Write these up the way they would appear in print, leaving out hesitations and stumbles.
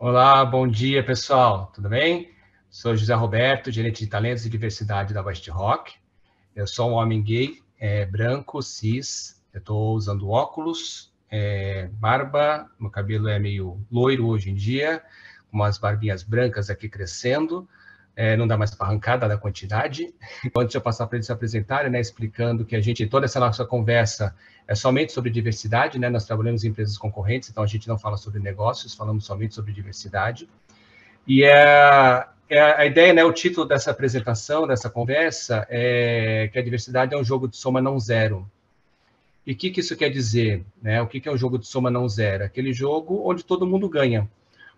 Olá, bom dia, pessoal. Tudo bem? Sou José Roberto, gerente de talentos e diversidade da Westrock. Eu sou um homem gay, branco, cis. Eu estou usando óculos, barba. Meu cabelo é meio loiro hoje em dia, com umas barbinhas brancas aqui crescendo. Não dá mais para arrancar, dada a quantidade. Antes de eu passar para eles se apresentarem, né, explicando que toda essa nossa conversa é somente sobre diversidade, né? Nós trabalhamos em empresas concorrentes, então a gente não fala sobre negócios, falamos somente sobre diversidade. E a ideia, né, o título dessa apresentação, dessa conversa, é que a diversidade é um jogo de soma não zero. E o que isso quer dizer? Né? O que é um jogo de soma não zero? Aquele jogo onde todo mundo ganha,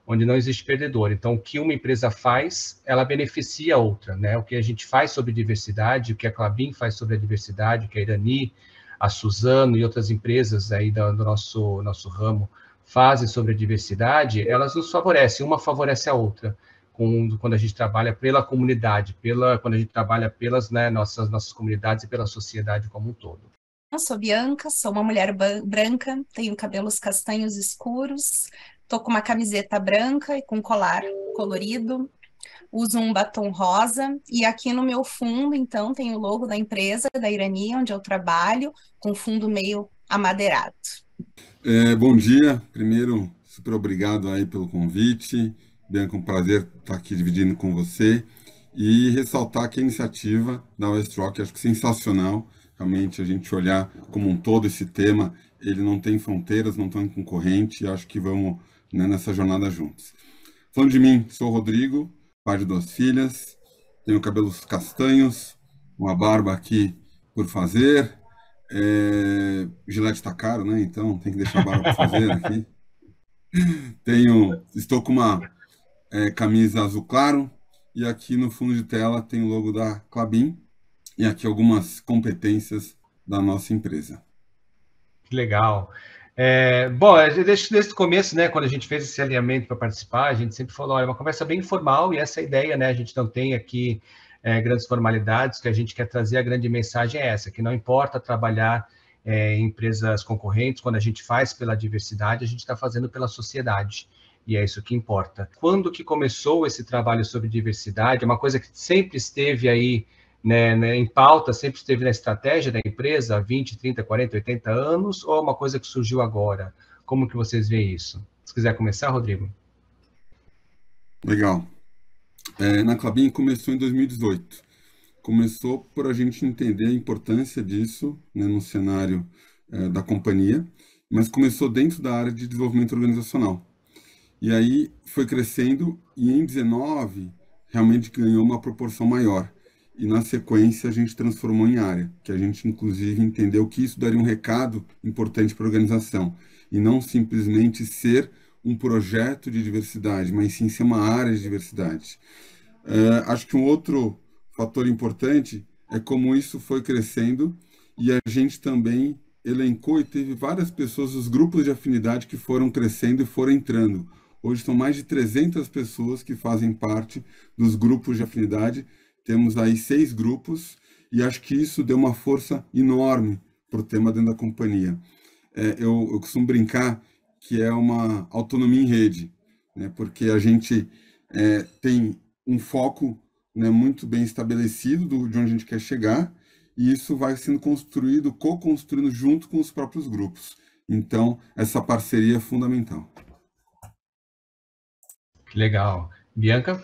onde não existe perdedor. Então, o que uma empresa faz, ela beneficia a outra. Né? O que a gente faz sobre diversidade, o que a Klabin faz sobre a diversidade, o que a Irani, a Suzano e outras empresas aí do nosso ramo fazem sobre a diversidade, elas nos favorecem, uma favorece a outra. Quando a gente trabalha pela comunidade, quando a gente trabalha pelas, né, nossas comunidades e pela sociedade como um todo. Eu sou Bianca, sou uma mulher branca, tenho cabelos castanhos escuros, tô com uma camiseta branca e com colar colorido, uso um batom rosa e aqui no meu fundo, então, tem o logo da empresa, da Irani, onde eu trabalho, com fundo meio amadeirado. Bom dia. Primeiro, super obrigado aí pelo convite. Bianca, um prazer estar aqui dividindo com você e ressaltar que a iniciativa da Westrock, acho que sensacional. Realmente a gente olhar como um todo esse tema, ele não tem fronteiras, não tem concorrente. Acho que vamos, né, nessa jornada juntos. Falando de mim, sou o Rodrigo, pai de 2 filhas, tenho cabelos castanhos, uma barba aqui por fazer. Gillette tá caro, né? Então tem que deixar a barba para fazer aqui. Estou com uma camisa azul claro e aqui no fundo de tela tem o logo da Klabin e aqui algumas competências da nossa empresa. Que legal. Bom, desde o começo, né, quando a gente fez esse alinhamento para participar, a gente sempre falou, olha, é uma conversa bem informal e essa é a ideia, né? A gente não tem aqui grandes formalidades, que a gente quer trazer a grande mensagem é essa, que não importa trabalhar em empresas concorrentes, quando a gente faz pela diversidade, a gente está fazendo pela sociedade. E é isso que importa. Quando que começou esse trabalho sobre diversidade? É uma coisa que sempre esteve aí, né, em pauta, sempre esteve na estratégia da empresa há 20, 30, 40, 80 anos, ou é uma coisa que surgiu agora? Como que vocês veem isso? Se quiser começar, Rodrigo. Legal. Na Klabin começou em 2018. Começou por a gente entender a importância disso, né, no cenário da companhia, mas começou dentro da área de desenvolvimento organizacional. E aí foi crescendo e em 19 realmente ganhou uma proporção maior. E na sequência a gente transformou em área, que a gente inclusive entendeu que isso daria um recado importante para a organização. E não simplesmente ser um projeto de diversidade, mas sim ser uma área de diversidade. Acho que um outro fator importante é como isso foi crescendo e a gente também elencou e teve várias pessoas, os grupos de afinidade que foram crescendo e foram entrando. Hoje são mais de 300 pessoas que fazem parte dos grupos de afinidade. Temos aí 6 grupos e acho que isso deu uma força enorme para o tema dentro da companhia. Eu costumo brincar que é uma autonomia em rede, né? Porque a gente tem um foco, né, muito bem estabelecido de onde a gente quer chegar e isso vai sendo construído, co-construindo junto com os próprios grupos. Então, essa parceria é fundamental. Que legal. Bianca?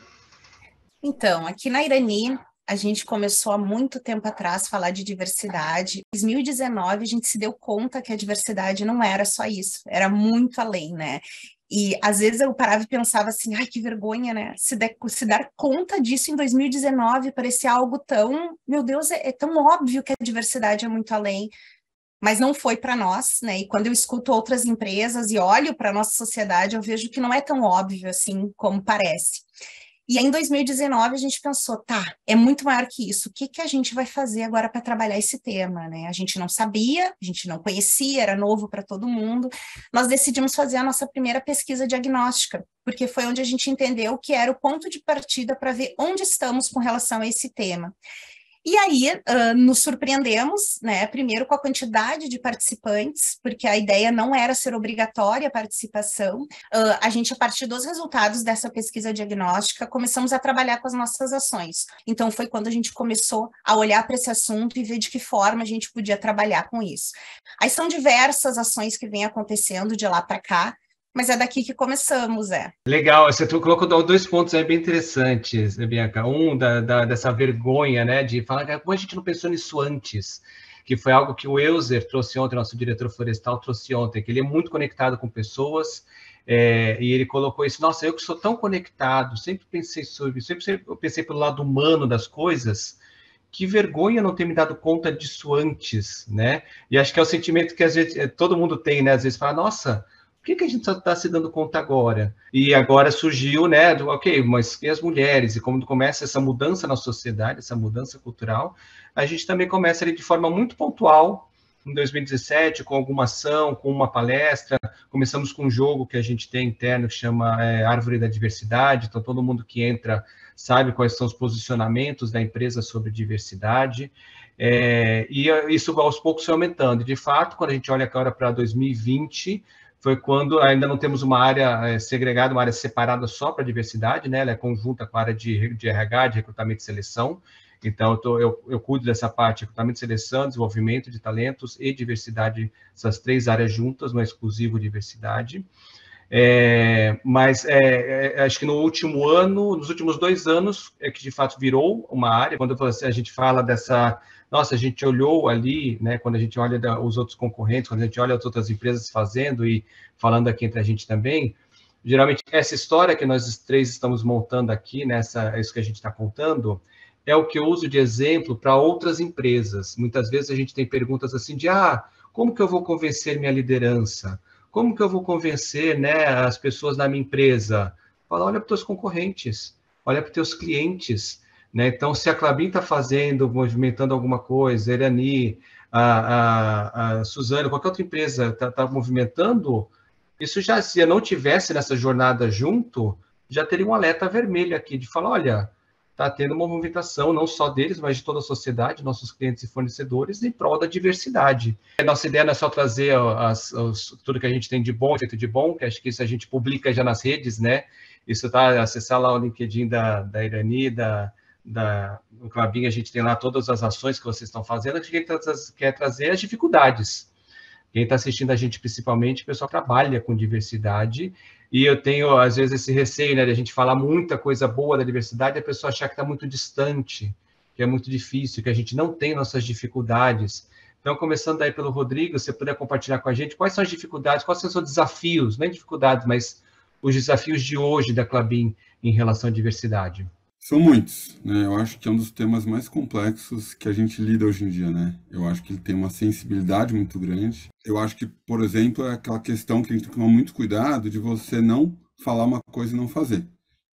Então, aqui na Irani, a gente começou há muito tempo atrás a falar de diversidade. Em 2019, a gente se deu conta que a diversidade não era só isso, era muito além, né? E às vezes eu parava e pensava assim, ai, que vergonha, né? Se dar conta disso em 2019 parecia algo tão, meu Deus, é tão óbvio que a diversidade é muito além, mas não foi para nós, né? E quando eu escuto outras empresas e olho para a nossa sociedade, eu vejo que não é tão óbvio assim como parece. E aí, em 2019, a gente pensou, tá, é muito maior que isso. O que que a gente vai fazer agora para trabalhar esse tema, né? A gente não sabia, a gente não conhecia, era novo para todo mundo. Nós decidimos fazer a nossa primeira pesquisa diagnóstica, porque foi onde a gente entendeu que era o ponto de partida para ver onde estamos com relação a esse tema. E aí, nos surpreendemos, né, primeiro com a quantidade de participantes, porque a ideia não era ser obrigatória a participação. A gente, a partir dos resultados dessa pesquisa diagnóstica, começamos a trabalhar com as nossas ações. Então, foi quando a gente começou a olhar para esse assunto e ver de que forma a gente podia trabalhar com isso. Aí são diversas ações que vêm acontecendo de lá para cá, mas é daqui que começamos, Legal, você colocou 2 pontos aí bem interessantes, Bianca. Dessa vergonha, né, de falar, como a gente não pensou nisso antes? Que foi algo que o Elzer trouxe ontem, nosso diretor florestal trouxe ontem, que ele é muito conectado com pessoas, e ele colocou isso, nossa, eu que sou tão conectado, sempre pensei sobre isso, sempre eu pensei pelo lado humano das coisas, que vergonha não ter me dado conta disso antes, né? E acho que é o sentimento que às vezes todo mundo tem, né? Às vezes fala, nossa, por que a gente só está se dando conta agora? E agora surgiu, né, ok, mas e as mulheres? E como começa essa mudança na sociedade, essa mudança cultural, a gente também começa ali de forma muito pontual, em 2017, com alguma ação, com uma palestra, começamos com um jogo que a gente tem interno, que chama Árvore da Diversidade, então todo mundo que entra sabe quais são os posicionamentos da empresa sobre diversidade, e isso aos poucos foi aumentando. De fato, quando a gente olha agora para 2020, foi quando ainda não temos uma área segregada, uma área separada só para diversidade, né? Ela é conjunta com a área de RH, de recrutamento e seleção. Então, eu cuido dessa parte, recrutamento e seleção, desenvolvimento de talentos e diversidade, essas 3 áreas juntas, no exclusivo diversidade. Mas acho que no último ano, nos últimos 2 anos, é que de fato virou uma área. Quando a gente fala dessa, nossa, a gente olhou ali, né? Quando a gente olha os outros concorrentes, quando a gente olha as outras empresas fazendo e falando aqui entre a gente também, geralmente essa história que nós 3 estamos montando aqui, isso que a gente está contando, é o que eu uso de exemplo para outras empresas. Muitas vezes a gente tem perguntas assim de, como que eu vou convencer minha liderança? Como que eu vou convencer, né, as pessoas na minha empresa? Fala, olha para os teus concorrentes, olha para os teus clientes, né? Então, se a Klabin está fazendo, movimentando alguma coisa, a Irani, a Suzano, qualquer outra empresa está movimentando, isso já, se eu não tivesse nessa jornada junto, já teria um alerta vermelho aqui, de falar, olha, está tendo uma movimentação, não só deles, mas de toda a sociedade, nossos clientes e fornecedores, em prol da diversidade. A nossa ideia não é só trazer tudo que a gente tem de bom, feito de bom, que acho que isso a gente publica já nas redes, né? Isso tá, acessar lá o LinkedIn da Irani, do Klabin, a gente tem lá todas as ações que vocês estão fazendo, a gente quer trazer as dificuldades. Quem está assistindo a gente, principalmente, o pessoal trabalha com diversidade, e eu tenho, às vezes, esse receio, né, de a gente falar muita coisa boa da diversidade e a pessoa achar que está muito distante, que é muito difícil, que a gente não tem nossas dificuldades. Então, começando aí pelo Rodrigo, se você puder compartilhar com a gente quais são as dificuldades, quais são os seus desafios, não é dificuldades, mas os desafios de hoje da Klabin em relação à diversidade. São muitos, né? Eu acho que é um dos temas mais complexos que a gente lida hoje em dia, né? Eu acho que ele tem uma sensibilidade muito grande. Eu acho que, por exemplo, é aquela questão que a gente tem que tomar muito cuidado de você não falar uma coisa e não fazer,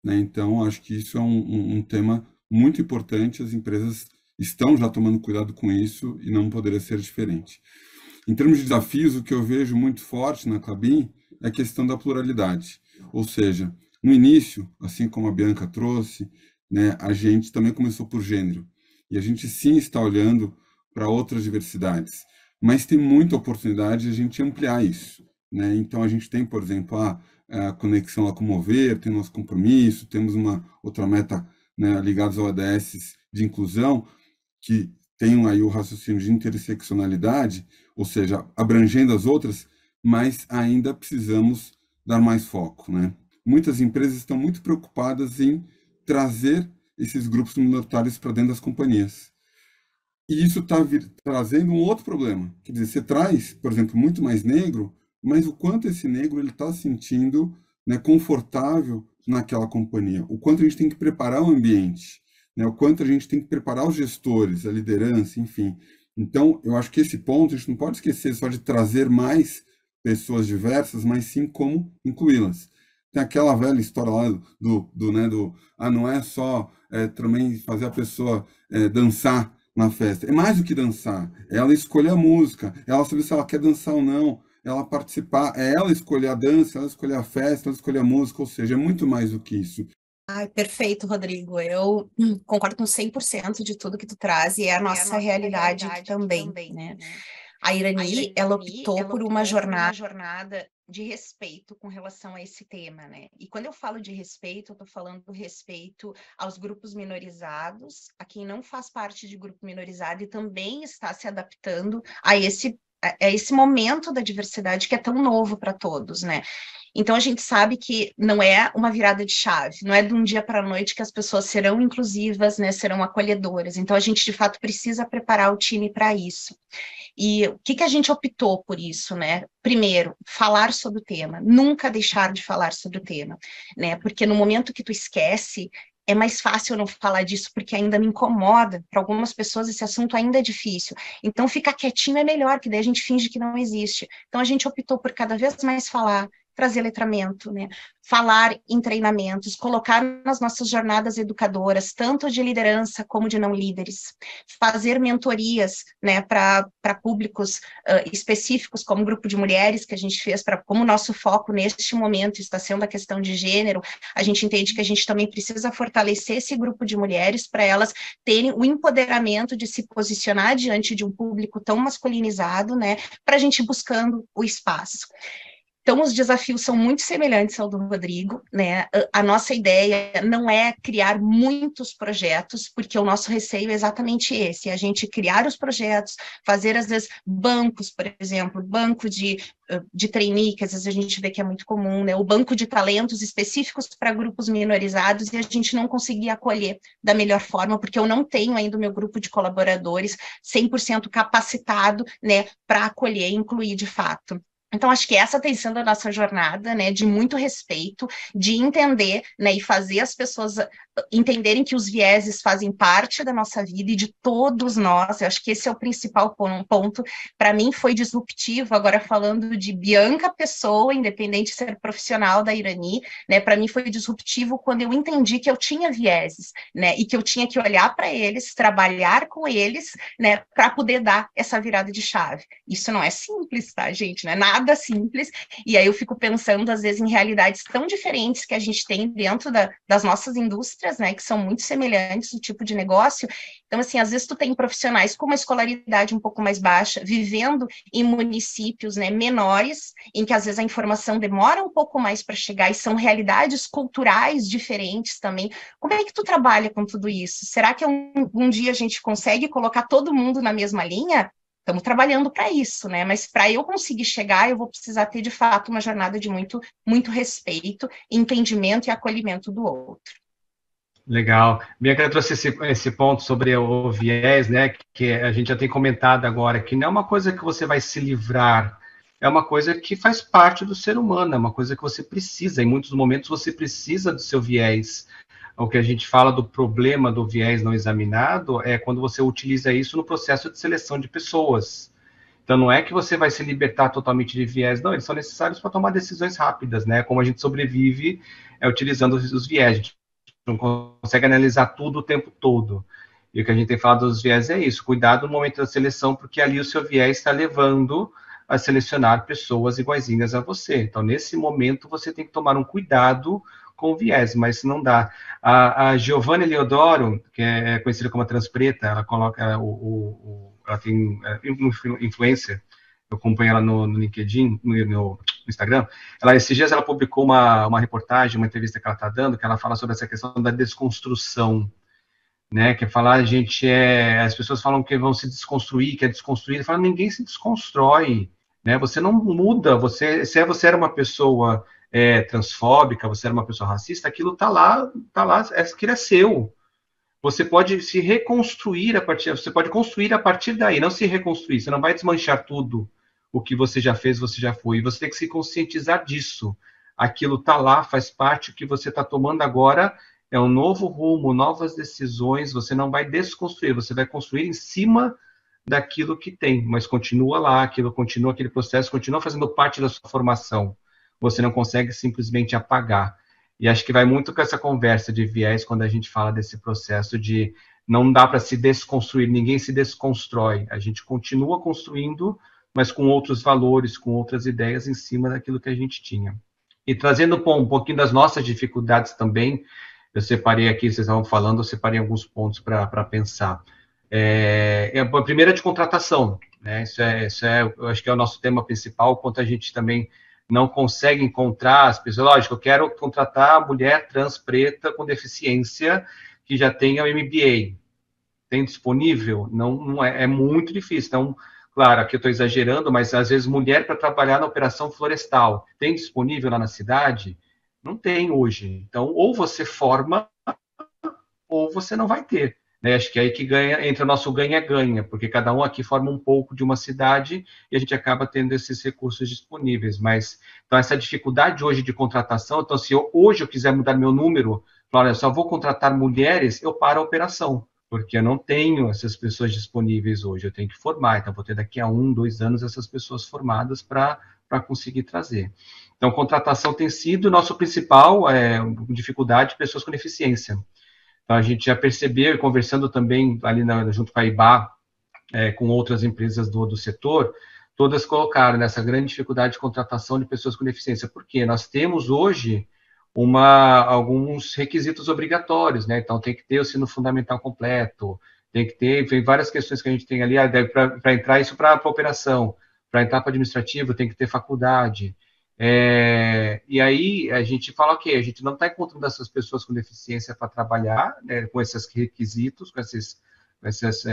né? Então, acho que isso é um tema muito importante. As empresas estão já tomando cuidado com isso e não poderia ser diferente. Em termos de desafios, o que eu vejo muito forte na Klabin é a questão da pluralidade. Ou seja, no início, assim como a Bianca trouxe, né, a gente também começou por gênero, e a gente sim está olhando para outras diversidades, mas tem muita oportunidade de a gente ampliar isso, né? Então a gente tem, por exemplo, a conexão lá com o Mover, tem nosso compromisso, temos uma outra meta, né, ligados ao ODS de inclusão, que tem aí o raciocínio de interseccionalidade, ou seja, abrangendo as outras, mas ainda precisamos dar mais foco, né? Muitas empresas estão muito preocupadas em trazer esses grupos minoritários para dentro das companhias. E isso está trazendo um outro problema. Quer dizer, você traz, por exemplo, muito mais negro, mas o quanto esse negro ele está sentindo, né, confortável naquela companhia. O quanto a gente tem que preparar o ambiente, né, o quanto a gente tem que preparar os gestores, a liderança, enfim. Então, eu acho que esse ponto a gente não pode esquecer só de trazer mais pessoas diversas, mas sim como incluí-las. Tem aquela velha história lá não é só também fazer a pessoa dançar na festa. É mais do que dançar. É ela escolher a música, ela saber se ela quer dançar ou não, ela participar, é ela escolher a dança, ela escolher a festa, ela escolher a música, ou seja, é muito mais do que isso. Ai, perfeito, Rodrigo. Eu concordo com 100% de tudo que tu traz e é a nossa realidade aqui também, né? A Irani, ela optou por uma jornada de respeito com relação a esse tema, né? E quando eu falo de respeito, eu tô falando do respeito aos grupos minorizados, a quem não faz parte de grupo minorizado e também está se adaptando a esse momento da diversidade que é tão novo para todos, né? Então a gente sabe que não é uma virada de chave, não é de um dia para a noite que as pessoas serão inclusivas, né, serão acolhedoras. Então a gente de fato precisa preparar o time para isso. E o que a gente optou por isso, né? Primeiro, falar sobre o tema, nunca deixar de falar sobre o tema, né? Porque no momento que tu esquece, é mais fácil eu não falar disso porque ainda me incomoda. Para algumas pessoas esse assunto ainda é difícil. Então ficar quietinho é melhor, que daí a gente finge que não existe. Então a gente optou por cada vez mais falar, trazer letramento, né? Falar em treinamentos, colocar nas nossas jornadas educadoras, tanto de liderança como de não líderes, fazer mentorias, né, para públicos específicos, como o grupo de mulheres que a gente fez, como o nosso foco neste momento está sendo a questão de gênero, a gente entende que a gente também precisa fortalecer esse grupo de mulheres para elas terem o empoderamento de se posicionar diante de um público tão masculinizado, né, para a gente ir buscando o espaço. Então, os desafios são muito semelhantes ao do Rodrigo, né? A nossa ideia não é criar muitos projetos, porque o nosso receio é exatamente esse, a gente criar os projetos, fazer, às vezes, bancos, por exemplo, banco de trainee, que às vezes a gente vê que é muito comum, né? O banco de talentos específicos para grupos minorizados, e a gente não conseguir acolher da melhor forma, porque eu não tenho ainda o meu grupo de colaboradores 100% capacitado, né, para acolher e incluir de fato. Então, acho que essa tem sido a nossa jornada, né, de muito respeito, de entender, né, e fazer as pessoas entenderem que os vieses fazem parte da nossa vida e de todos nós. Eu acho que esse é o principal ponto. Para mim foi disruptivo, agora falando de Bianca Pessoa, independente de ser profissional da Irani, né, para mim foi disruptivo quando eu entendi que eu tinha vieses, né, e que eu tinha que olhar para eles, trabalhar com eles, né, para poder dar essa virada de chave. Isso não é simples, tá, gente? Não é nada simples, e aí eu fico pensando, às vezes, em realidades tão diferentes que a gente tem dentro das nossas indústrias, né, que são muito semelhantes do tipo de negócio. Então, assim, às vezes tu tem profissionais com uma escolaridade um pouco mais baixa, vivendo em municípios, né, menores, em que às vezes a informação demora um pouco mais para chegar, e são realidades culturais diferentes também. Como é que tu trabalha com tudo isso? Será que um dia a gente consegue colocar todo mundo na mesma linha? Estamos trabalhando para isso, né? Mas para eu conseguir chegar, eu vou precisar ter, de fato, uma jornada de muito, muito respeito, entendimento e acolhimento do outro. Legal. Bianca trouxe esse ponto sobre o viés, né? Que a gente já tem comentado agora, que não é uma coisa que você vai se livrar, é uma coisa que faz parte do ser humano, é uma coisa que você precisa. Em muitos momentos você precisa do seu viés. O que a gente fala do problema do viés não examinado é quando você utiliza isso no processo de seleção de pessoas. Então, não é que você vai se libertar totalmente de viés, não, eles são necessários para tomar decisões rápidas, né? Como a gente sobrevive utilizando os viés, a gente não consegue analisar tudo o tempo todo. E o que a gente tem falado dos viés é isso, cuidado no momento da seleção, porque ali o seu viés está levando a selecionar pessoas iguaizinhas a você. Então, nesse momento, você tem que tomar um cuidado com viés, mas não dá. A Giovanna Eleodoro, que é conhecida como a Transpreta, ela coloca ela tem influencer, eu acompanho ela no LinkedIn, no Instagram. Esses dias ela publicou uma reportagem, uma entrevista que ela está dando, que ela fala sobre essa questão da desconstrução, né? Que é falar, as pessoas falam que vão se desconstruir, que é desconstruir. Ela fala, ninguém se desconstrói, né? Você não muda. Se você era uma pessoa transfóbica, você era uma pessoa racista, aquilo tá lá, aquilo é seu. Você pode se reconstruir você pode construir a partir daí, não se reconstruir. Você não vai desmanchar tudo o que você já fez, você já foi. E você tem que se conscientizar disso. Aquilo tá lá, faz parte. O que você está tomando agora é um novo rumo, novas decisões. Você não vai desconstruir, você vai construir em cima daquilo que tem, mas continua lá, continua aquele processo, continua fazendo parte da sua formação. Você não consegue simplesmente apagar. E acho que vai muito com essa conversa de viés quando a gente fala desse processo de não dá para se desconstruir, ninguém se desconstrói. A gente continua construindo, mas com outros valores, com outras ideias em cima daquilo que a gente tinha. E trazendo um pouquinho das nossas dificuldades também, eu separei aqui, vocês estavam falando, eu separei alguns pontos para pensar. A primeira é de contratação, né? Eu acho que é o nosso tema principal, quanto a gente também não consegue encontrar as pessoas. Lógico, eu quero contratar mulher trans preta com deficiência que já tenha o MBA. Tem disponível? Não é muito difícil. Então, claro, aqui eu estou exagerando, mas às vezes mulher para trabalhar na operação florestal, tem disponível lá na cidade? Não tem hoje. Então, ou você forma, ou você não vai ter. Né? Acho que é aí que entra o nosso ganha-ganha, porque cada um aqui forma um pouco de uma cidade e a gente acaba tendo esses recursos disponíveis. Mas, então, essa dificuldade hoje de contratação, então, se hoje eu quiser mudar meu número, olha, eu só vou contratar mulheres, eu paro a operação, porque eu não tenho essas pessoas disponíveis hoje, eu tenho que formar, então vou ter daqui a 1, 2 anos essas pessoas formadas para conseguir trazer. Então, contratação tem sido nosso principal dificuldade, pessoas com deficiência. Então, a gente já percebeu, conversando também ali junto com a IBA, com outras empresas do setor, todas colocaram nessa grande dificuldade de contratação de pessoas com deficiência. Por quê? Nós temos hoje alguns requisitos obrigatórios, né? Então, tem que ter o ensino fundamental completo, tem que ter, tem várias questões que a gente tem ali, para entrar isso para a operação, para entrar para administrativo, tem que ter faculdade. E aí a gente fala, ok, a gente não está encontrando essas pessoas com deficiência para trabalhar, né, com esses requisitos, com essas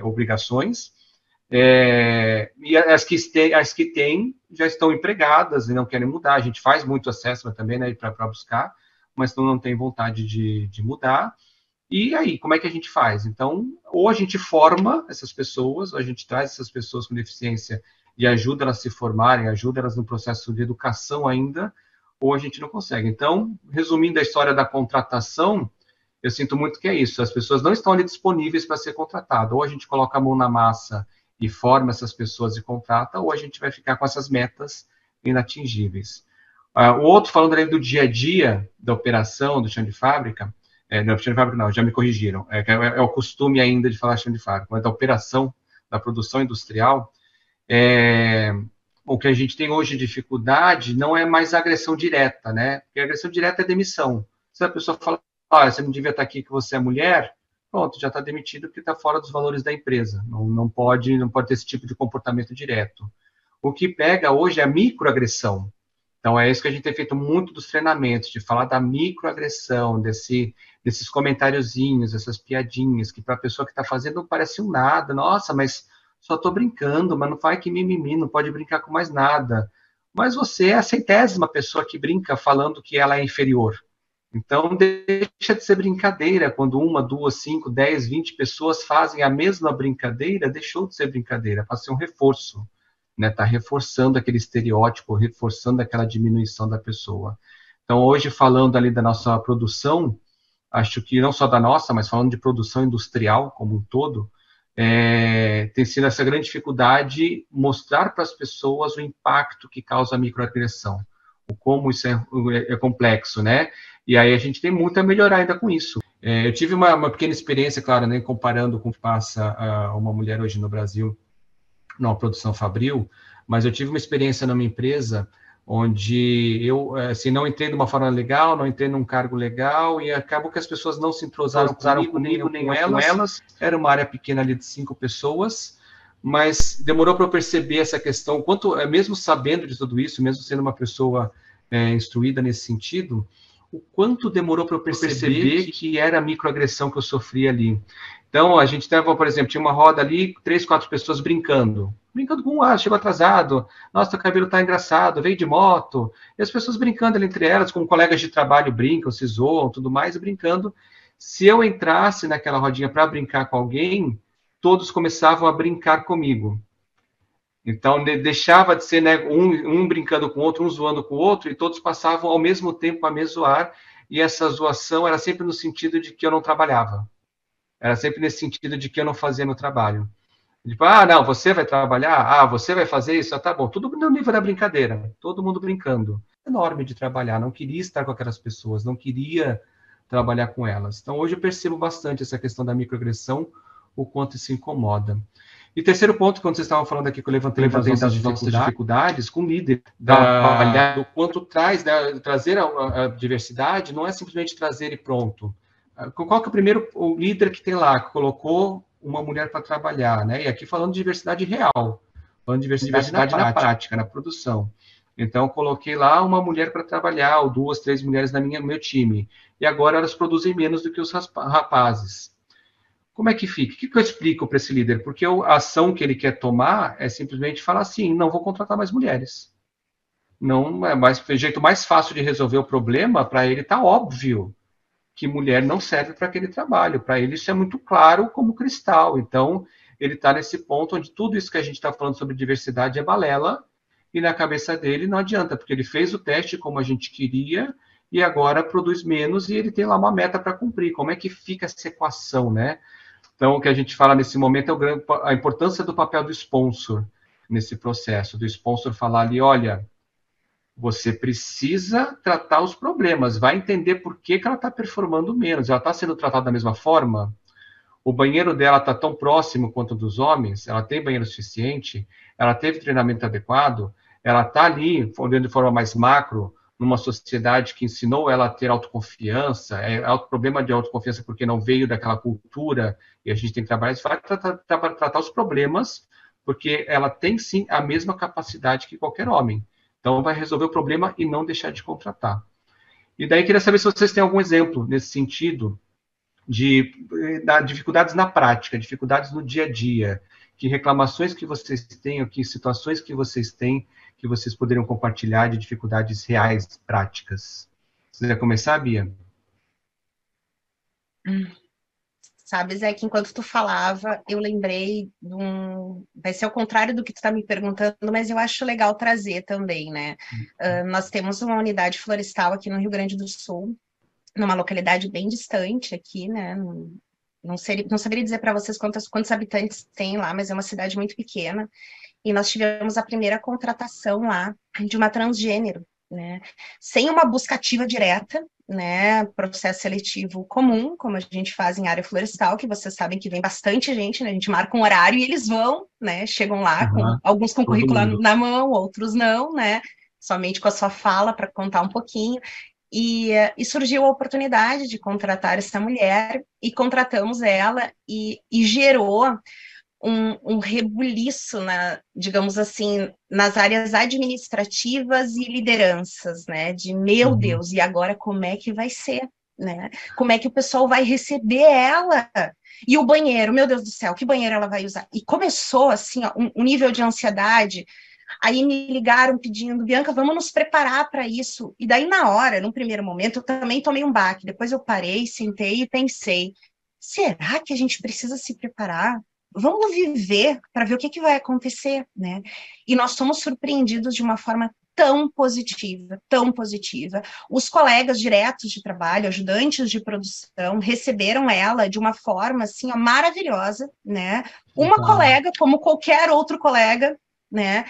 obrigações, e as que têm já estão empregadas e não querem mudar. A gente faz muito assessment também, né, para buscar, mas não tem vontade de mudar. E aí, como é que a gente faz? Então, ou a gente forma essas pessoas, ou a gente traz essas pessoas com deficiência e ajuda elas a se formarem, ajuda elas no processo de educação ainda, ou a gente não consegue. Então, resumindo a história da contratação, eu sinto muito que é isso, as pessoas não estão ali disponíveis para ser contratadas, ou a gente coloca a mão na massa e forma essas pessoas e contrata, ou a gente vai ficar com essas metas inatingíveis. O outro, falando ali do dia a dia da operação do chão de fábrica, não, chão de fábrica não, já me corrigiram, é o costume ainda de falar chão de fábrica, mas da operação, da produção industrial, o que a gente tem hoje de dificuldade não é mais a agressão direta, né? Porque a agressão direta é demissão. Se a pessoa fala, você não devia estar aqui que você é mulher, pronto, já está demitido porque está fora dos valores da empresa. Não pode ter esse tipo de comportamento direto. O que pega hoje é a microagressão. Então, é isso que a gente tem feito muito dos treinamentos, de falar da microagressão, desses comentáriozinhos, essas piadinhas, que para a pessoa que está fazendo não parece um nada. Nossa, mas só estou brincando, mas não faz que mimimi, não pode brincar com mais nada. Mas você é a 100ª pessoa que brinca falando que ela é inferior. Então, deixa de ser brincadeira. Quando 1, 2, 5, 10, 20 pessoas fazem a mesma brincadeira, deixou de ser brincadeira, passa a ser um reforço. Né? Está reforçando aquele estereótipo, reforçando aquela diminuição da pessoa. Então, hoje, falando ali da nossa produção, acho que não só da nossa, mas falando de produção industrial como um todo, tem sido essa grande dificuldade mostrar para as pessoas o impacto que causa a microagressão, o como isso é complexo, né? E aí a gente tem muito a melhorar ainda com isso. Eu tive uma pequena experiência, claro, né, comparando com o que passa uma mulher hoje no Brasil, na produção fabril, mas eu tive uma experiência numa empresa onde eu assim, não entrei de uma forma legal, não entrei num cargo legal, e acabou que as pessoas não se entrosaram comigo, nem com elas. Era uma área pequena ali de 5 pessoas, mas demorou para eu perceber essa questão, mesmo sabendo de tudo isso, mesmo sendo uma pessoa instruída nesse sentido, o quanto demorou para eu perceber que era a microagressão que eu sofria ali. Então, a gente tava, por exemplo, tinha uma roda ali, 3, 4 pessoas brincando com, chegou atrasado, nossa, teu cabelo tá engraçado, veio de moto, e as pessoas brincando ali entre elas, como colegas de trabalho brincam, se zoam, tudo mais, brincando. Se eu entrasse naquela rodinha para brincar com alguém, todos começavam a brincar comigo. Então, deixava de ser, né, um brincando com o outro, um zoando com o outro, e todos passavam ao mesmo tempo a me zoar, e essa zoação era sempre no sentido de que eu não trabalhava. Era sempre nesse sentido de que eu não fazia meu trabalho. Tipo, não, você vai trabalhar? Você vai fazer isso? Tá bom. Tudo no nível da brincadeira. Todo mundo brincando. Enorme de trabalhar. Não queria estar com aquelas pessoas. Não queria trabalhar com elas. Então, hoje eu percebo bastante essa questão da microagressão, o quanto isso incomoda. E terceiro ponto, quando vocês estavam falando aqui, que eu levantei das nossas dificuldades com o líder, do quanto trazer a diversidade não é simplesmente trazer e pronto. Qual que é o primeiro líder que tem lá, que colocou uma mulher para trabalhar, né? E aqui falando de diversidade real, falando de diversidade na prática, na produção. Então, eu coloquei lá uma mulher para trabalhar, ou 2, 3 mulheres no meu time. E agora elas produzem menos do que os rapazes. Como é que fica? O que eu explico para esse líder? Porque a ação que ele quer tomar é simplesmente falar assim, não vou contratar mais mulheres. Não é mais o jeito mais fácil de resolver o problema, para ele está óbvio que mulher não serve para aquele trabalho. Para ele isso é muito claro como cristal. Então, ele está nesse ponto onde tudo isso que a gente está falando sobre diversidade é balela, e na cabeça dele não adianta, porque ele fez o teste como a gente queria, e agora produz menos, e ele tem lá uma meta para cumprir. Como é que fica essa equação, né? Então, o que a gente fala nesse momento é a importância do papel do sponsor nesse processo, do sponsor falar ali, olha, você precisa tratar os problemas, vai entender por que ela está performando menos, ela está sendo tratada da mesma forma, o banheiro dela está tão próximo quanto dos homens, ela tem banheiro suficiente, ela teve treinamento adequado, ela está ali, olhando de forma mais macro, numa sociedade que ensinou ela a ter autoconfiança, problema de autoconfiança porque não veio daquela cultura, e a gente tem que trabalhar isso, vai tratar os problemas, porque ela tem sim a mesma capacidade que qualquer homem. Então vai resolver o problema e não deixar de contratar. E daí queria saber se vocês têm algum exemplo nesse sentido de dificuldades na prática, dificuldades no dia a dia, que reclamações que vocês têm, que situações que vocês têm, que vocês poderiam compartilhar de dificuldades reais, práticas. Você quer começar, Bia? Sabe, Zé, que enquanto tu falava, eu lembrei vai ser ao contrário do que tu está me perguntando, mas eu acho legal trazer também, né? Nós temos uma unidade florestal aqui no Rio Grande do Sul, numa localidade bem distante aqui, né? Não saberia dizer para vocês quantos habitantes tem lá, mas é uma cidade muito pequena. E nós tivemos a primeira contratação lá de uma transgênero, né? Sem uma busca ativa direta, né? Processo seletivo comum, como a gente faz em área florestal, que vocês sabem que vem bastante gente, né? A gente marca um horário e eles vão, né? Chegam lá, alguns com currículo na mão, outros não, né? Somente com a sua fala para contar um pouquinho. E surgiu a oportunidade de contratar essa mulher, e contratamos ela, e gerou um rebuliço, digamos assim, nas áreas administrativas e lideranças, né? De, meu Deus, e agora como é que vai ser, né? Como é que o pessoal vai receber ela? E o banheiro, meu Deus do céu, que banheiro ela vai usar? E começou, assim, ó, um nível de ansiedade. Aí me ligaram pedindo, Bianca, vamos nos preparar para isso. E daí, na hora, num primeiro momento, eu também tomei um baque. Depois eu parei, sentei e pensei, será que a gente precisa se preparar? Vamos viver para ver o que vai acontecer, né? E nós somos surpreendidos de uma forma tão positiva, tão positiva. Os colegas diretos de trabalho, ajudantes de produção, receberam ela de uma forma, assim, ó, maravilhosa, né? Uma colega, como qualquer outro colega, né?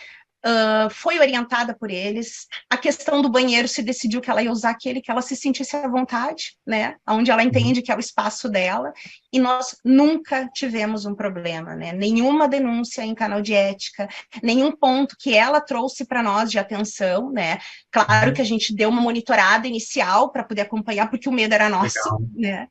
Foi orientada por eles. A questão do banheiro, se decidiu que ela ia usar aquele que ela se sentisse à vontade, né? Onde ela entende que é o espaço dela, e nós nunca tivemos um problema, né? Nenhuma denúncia em canal de ética, nenhum ponto que ela trouxe para nós de atenção, né? Claro que a gente deu uma monitorada inicial para poder acompanhar, porque o medo era nosso, né?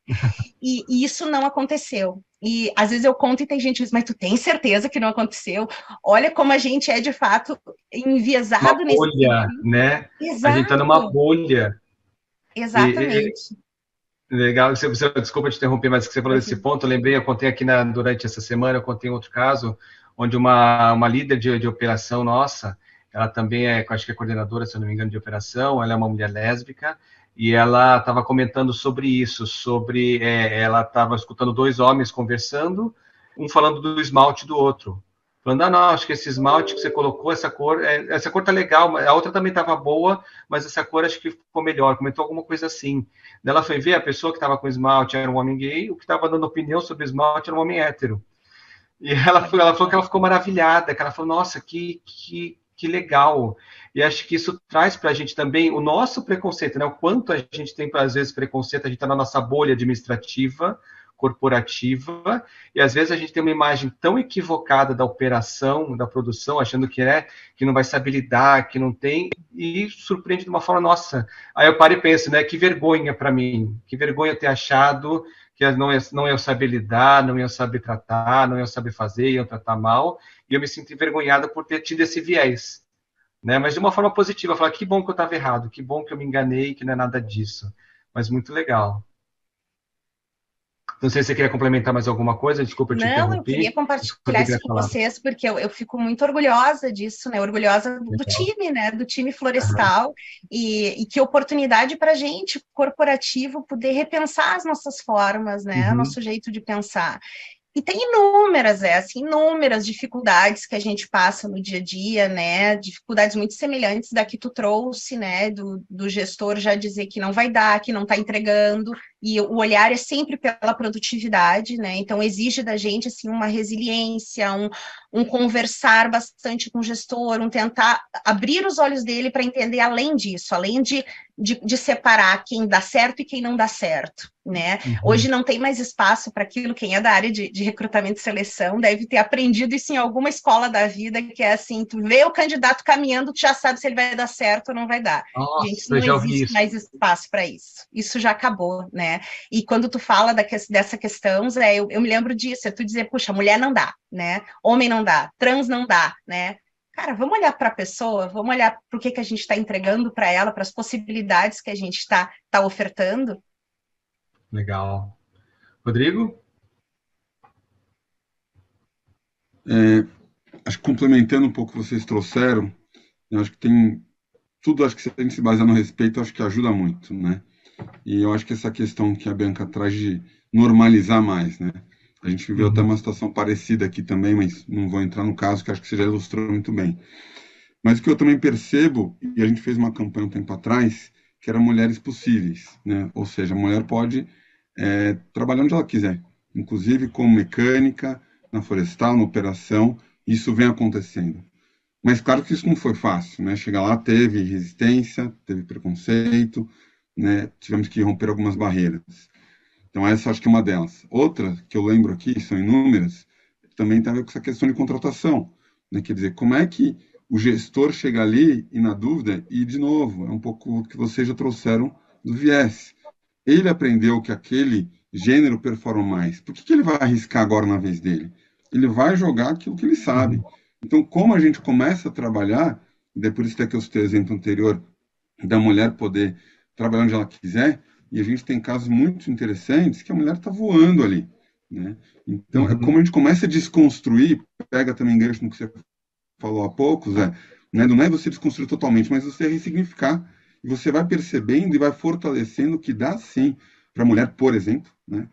E isso não aconteceu. E às vezes eu conto e tem gente que diz, mas tu tem certeza que não aconteceu? Olha como a gente é, de fato, enviesado nesse bolha, né? Exato. A gente está numa bolha. Exatamente. Legal. Desculpa te interromper, mas que você falou desse ponto, eu lembrei, eu contei aqui durante essa semana, eu contei outro caso, onde uma líder de operação nossa, ela também acho que é coordenadora, se eu não me engano, de operação, ela é uma mulher lésbica, e ela estava comentando sobre isso, ela estava escutando 2 homens conversando, um falando do esmalte do outro. Falando, não, acho que esse esmalte que você colocou, essa cor tá legal, a outra também estava boa, mas essa cor acho que ficou melhor, comentou alguma coisa assim. Daí ela foi ver, a pessoa que estava com esmalte era um homem gay, o que estava dando opinião sobre esmalte era um homem hétero. E ela falou que ela ficou maravilhada, que ela falou, nossa, que legal. E acho que isso traz para a gente também o nosso preconceito, né? O quanto a gente tem, às vezes, preconceito, a gente está na nossa bolha administrativa, corporativa, e às vezes a gente tem uma imagem tão equivocada da operação, da produção, achando que não vai saber lidar, que não tem, e surpreende de uma forma, nossa. Aí eu paro e penso, né, que vergonha para mim, que vergonha ter achado que não ia saber lidar, não ia saber tratar, não ia saber fazer, iam tratar mal, e eu me sinto envergonhada por ter tido esse viés, né? Mas de uma forma positiva, falar que bom que eu estava errado, que bom que eu me enganei, que não é nada disso. Mas muito legal. Não sei se você queria complementar mais alguma coisa, desculpa, eu te Não, eu interrompi. queria compartilhar isso com vocês, porque eu fico muito orgulhosa disso, né? Orgulhosa do time, né? Do time florestal, e que oportunidade para a gente, corporativo, poder repensar as nossas formas, né? Nosso jeito de pensar. E tem inúmeras dificuldades que a gente passa no dia a dia, né? Dificuldades muito semelhantes da que tu trouxe, né? Do gestor já dizer que não vai dar, que não está entregando, e o olhar é sempre pela produtividade, né? Então exige da gente assim uma resiliência, um conversar bastante com o gestor, um tentar abrir os olhos dele para entender além disso, além de separar quem dá certo e quem não dá certo, né? Hoje não tem mais espaço para aquilo. Quem é da área de recrutamento e seleção deve ter aprendido isso em alguma escola da vida, que é assim, tu vê o candidato caminhando, tu já sabe se ele vai dar certo ou não vai dar. Nossa, gente, não existe mais espaço para isso. Isso já acabou, né? E quando tu fala dessa questão, Zé, eu me lembro disso, é tu dizer, puxa, mulher não dá, né? Homem não dá, trans não dá, né? Cara, vamos olhar para a pessoa, vamos olhar para o que a gente está entregando para ela, para as possibilidades que a gente está ofertando. Legal. Rodrigo? Acho que complementando um pouco o que vocês trouxeram, eu acho que tem tudo, acho que se a gente se basear no respeito, acho que ajuda muito, né? E eu acho que essa questão que a Bianca traz de normalizar mais, né? A gente viveu até uma situação parecida aqui também, mas não vou entrar no caso, que acho que você já ilustrou muito bem. Mas o que eu também percebo, e a gente fez uma campanha um tempo atrás, que era Mulheres Possíveis, né? Ou seja, a mulher pode trabalhar onde ela quiser, inclusive como mecânica, na florestal, na operação, isso vem acontecendo. Mas claro que isso não foi fácil, né? Chegar lá teve resistência, teve preconceito, né? Tivemos que romper algumas barreiras. Então essa acho que é uma delas. Outra que eu lembro aqui, são inúmeras, também tem a ver com essa questão de contratação, né? Quer dizer, como é que o gestor chega ali e na dúvida, e de novo, é um pouco o que vocês já trouxeram do viés. Ele aprendeu que aquele gênero performa mais. Por que ele vai arriscar agora na vez dele? Ele vai jogar aquilo que ele sabe. Então, como a gente começa a trabalhar, e por isso que eu citei o exemplo anterior da mulher poder trabalhar onde ela quiser, e a gente tem casos muito interessantes que a mulher está voando ali, né? Então, é como a gente começa a desconstruir, pega também gancho no que você falou há pouco, Zé, né? Não é você desconstruir totalmente, mas você ressignificar, e você vai percebendo e vai fortalecendo que dá sim para a mulher, por exemplo, né?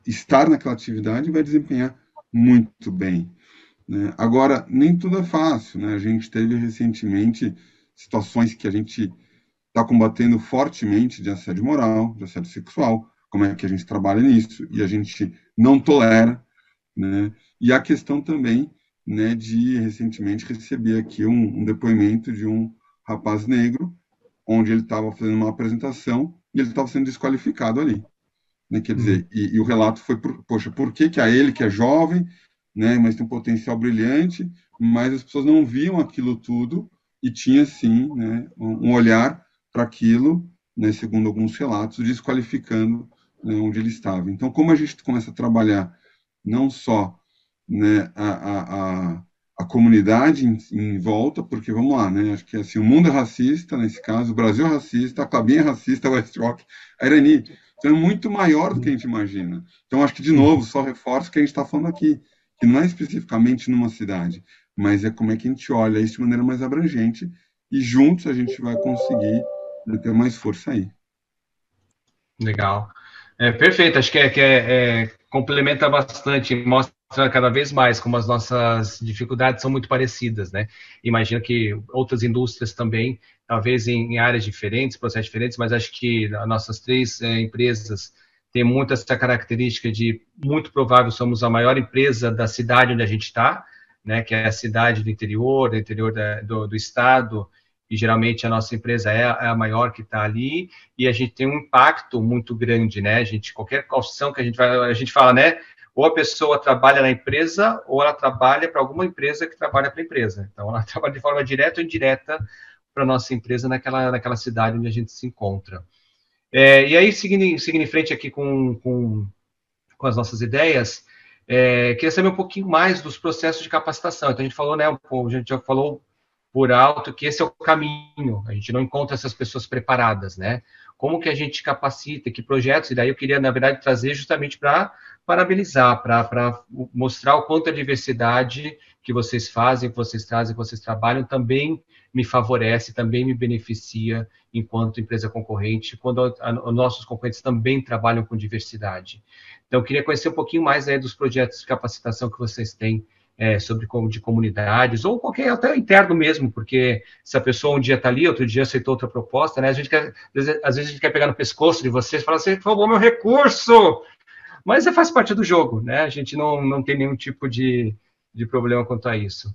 Estar naquela atividade e vai desempenhar muito bem, né? Agora, nem tudo é fácil, né? A gente teve recentemente situações que a gente está combatendo fortemente de assédio moral, de assédio sexual, como é que a gente trabalha nisso, e a gente não tolera, né? E a questão também, né, de recentemente receber aqui um depoimento de um rapaz negro, onde ele estava fazendo uma apresentação e ele estava sendo desqualificado ali, né? Quer dizer, e o relato foi, poxa, por que a ele, que é jovem, né, mas tem um potencial brilhante, mas as pessoas não viam aquilo tudo e tinha, sim, né, um olhar para aquilo, né, segundo alguns relatos, desqualificando, né, onde ele estava. Então, como a gente começa a trabalhar não só, né, a comunidade em volta, porque vamos lá, né, acho que assim, o mundo é racista, nesse caso, o Brasil é racista, a Clabin é racista, a West Rock, a Irani, então é muito maior do que a gente imagina. Então, acho que, de novo, só reforço o que a gente está falando aqui, que não é especificamente numa cidade, mas é como é que a gente olha isso de maneira mais abrangente, e juntos a gente vai conseguir, né, ter mais força aí. Legal. Perfeito, acho que complementa bastante, mostra cada vez mais como as nossas dificuldades são muito parecidas, né? Imagino que outras indústrias também, talvez em áreas diferentes, processos diferentes, mas acho que as nossas três empresas têm muito essa característica de, muito provável, somos a maior empresa da cidade onde a gente está, né? Que é a cidade do interior do estado, e geralmente a nossa empresa é a maior que está ali, e a gente tem um impacto muito grande, né? Qualquer opção que a gente fala, né? Ou a pessoa trabalha na empresa, ou ela trabalha para alguma empresa que trabalha para a empresa. Então, ela trabalha de forma direta ou indireta para a nossa empresa naquela cidade onde a gente se encontra. E aí, seguindo em frente aqui com as nossas ideias, queria saber um pouquinho mais dos processos de capacitação. Então, a gente falou, né, a gente já falou por alto que esse é o caminho, a gente não encontra essas pessoas preparadas, né? Como que a gente capacita, que projetos, e daí eu queria, na verdade, trazer justamente para parabenizar, para mostrar o quanto a diversidade que vocês fazem, que vocês trazem, que vocês trabalham, também me favorece, também me beneficia enquanto empresa concorrente, quando os nossos concorrentes também trabalham com diversidade. Então, eu queria conhecer um pouquinho mais aí dos projetos de capacitação que vocês têm sobre de comunidades, ou qualquer, até interno mesmo, porque se a pessoa um dia está ali, outro dia aceitou outra proposta, né? Às vezes a gente quer pegar no pescoço de vocês e falar, você roubou meu recurso! Mas faz parte do jogo, né? A gente não tem nenhum tipo de problema quanto a isso.